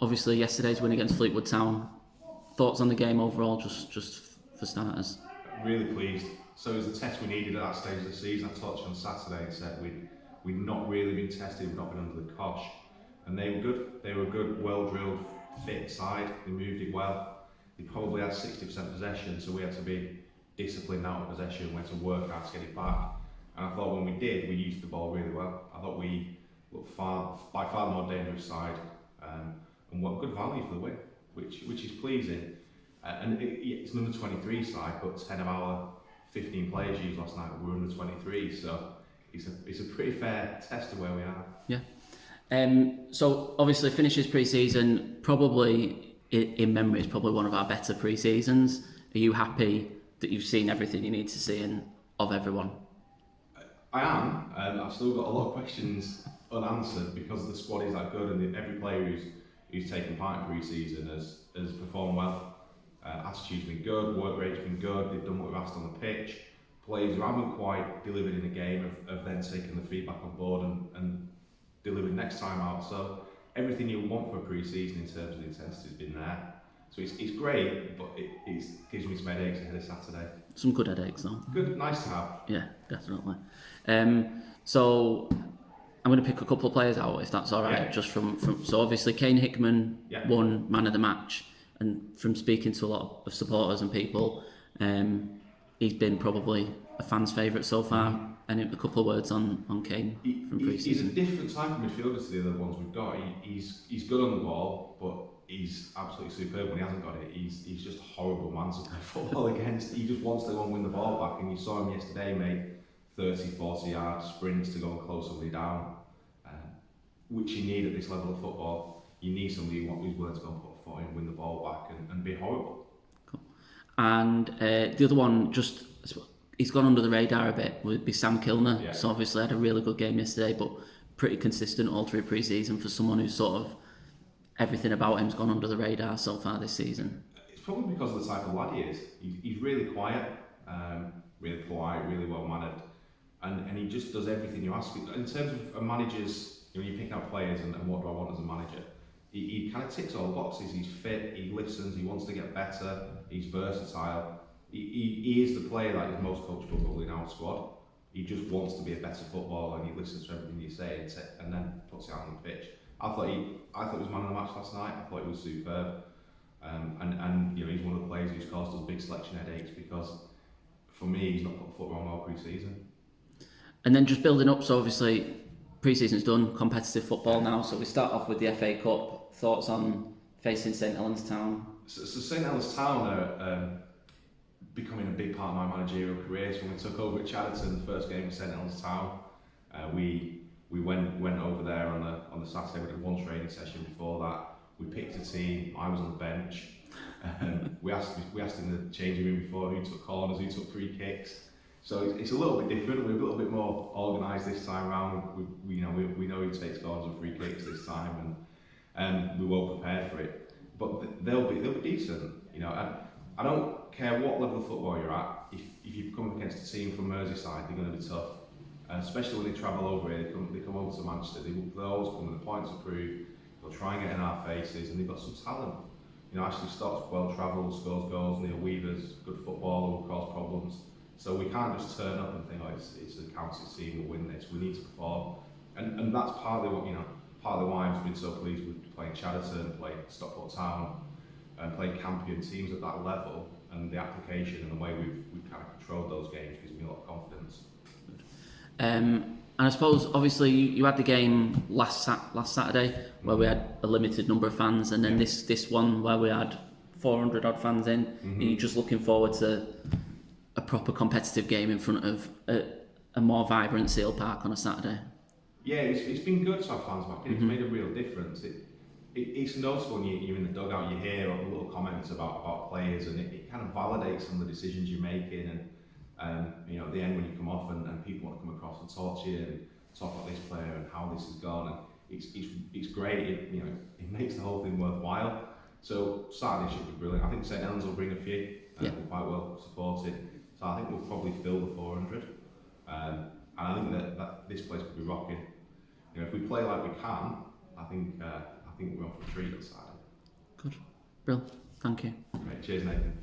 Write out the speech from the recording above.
obviously yesterday's win against Fleetwood Town. Thoughts on the game overall, just for starters? Really pleased. So it was the test we needed at that stage of the season. I touched on Saturday and said we'd not really been tested, we'd not been under the cosh. And they were good. They were a good, well-drilled, fit side. They moved it well. They probably had 60% possession, so we had to be disciplined out of possession. We had to work hard to get it back. And I thought when we did, we used the ball really well. I thought we looked by far the more dangerous side, and what good value for the win, which is pleasing. And it's an under 23 side, but 10 of our 15 players used last night were under 23, so it's a pretty fair test of where we are. Yeah. So obviously finishes pre-season, probably in memory is probably one of our better pre-seasons. Are you happy that you've seen everything you need to see of everyone? I am. I've still got a lot of questions unanswered because the squad is that good, and every player who's taken part in pre-season has performed well. Attitude's been good, work rate's been good, they've done what we've asked on the pitch. Players who haven't quite delivered in a game have then taken the feedback on board and delivered next time out. So everything you want for a pre-season in terms of the intensity has been there. So it's great, but it gives me some headaches ahead of Saturday. Some good headaches though. Good, nice to have. Yeah, definitely. So I'm going to pick a couple of players out if that's all right. Yeah. Just from so obviously Kane Hickman won Man of the Match, and from speaking to a lot of supporters and people, he's been probably a fan's favourite so far. And a couple of words on Kane from pre-season. He's a different type of midfielder to the other ones we've got. He's good on the ball, but he's absolutely superb when he hasn't got it. He's just a horrible man to play football against. He just wants to go and win the ball back, and you saw him yesterday make 30, 40 yard sprints to go and close somebody down, which you need at this level of football. You need somebody who's willing to go and put a foot in, win the ball back and be horrible. Cool. And the other one, he's gone under the radar a bit, would be Sam Kilner. Yeah. So obviously had a really good game yesterday, but pretty consistent all through pre-season for someone who's sort of, everything about him's gone under the radar so far this season. It's probably because of the type of lad he is. He's really quiet, really polite, really well-mannered, and he just does everything you ask him. In terms of a manager's, you pick out players and what do I want as a manager, he kind of ticks all the boxes. He's fit, he listens, he wants to get better, he's versatile. He is the player that is most coachable probably in our squad. He just wants to be a better footballer, and he listens to everything you say and then puts it out on the pitch. I thought he was man of the match last night. I thought he was superb, and he's one of the players who's caused us big selection headaches because for me he's not put a foot wrong all pre-season. And then just building up, so obviously pre-season's done, competitive football now. So we start off with the FA Cup. Thoughts on facing St Helens Town? So St Helens Town are becoming a big part of my managerial career. So when we took over at Chadderton, the first game with St Helens Town, we went over there on the Saturday. We did one training session before that. We picked a team. I was on the bench. We asked in the changing room before who took corners, who took free kicks. So it's a little bit different. We're a little bit more organised this time round. We know who takes corners and free kicks this time, and we're well prepared for it. But they'll be decent. I don't care what level of football you're at. If you come against a team from Merseyside, they're going to be tough. Especially when they travel over here, they come over to Manchester. They always come with a point to prove. They'll try and get in our faces, and they've got some talent. Ashley Stott's well travelled, scores goals. Neil Weaver's a good footballer, will cause problems. So we can't just turn up and think, it's a county team, we'll win this. We need to perform, and that's partly why I've been so pleased with playing Chadderton, playing Stockport Town, and playing Campion teams at that level. And the application and the way we've kind of controlled those games gives me a lot of confidence. And I suppose obviously you had the game last Saturday where we had a limited number of fans, and then this one where we had 400 odd fans in. Are you just looking forward to a proper competitive game in front of a more vibrant Seal Park on a Saturday? Yeah, it's been good to have fans back. It's made a real difference. It's noticeable when you're in the dugout, you hear little comments about players, and it kind of validates some of the decisions you're making. And at the end when you come off and people want to come across and talk to you and talk about this player and how this has gone, and it's great. It makes the whole thing worthwhile. So Saturday should be brilliant. I think St Helens will bring a few. We're quite well supported. So I think we'll probably fill the 400. And I think that this place could be rocking. If we play like we can, I think we're on for a treat on Saturday. Good. Brill. Thank you. Right, cheers, Nathan.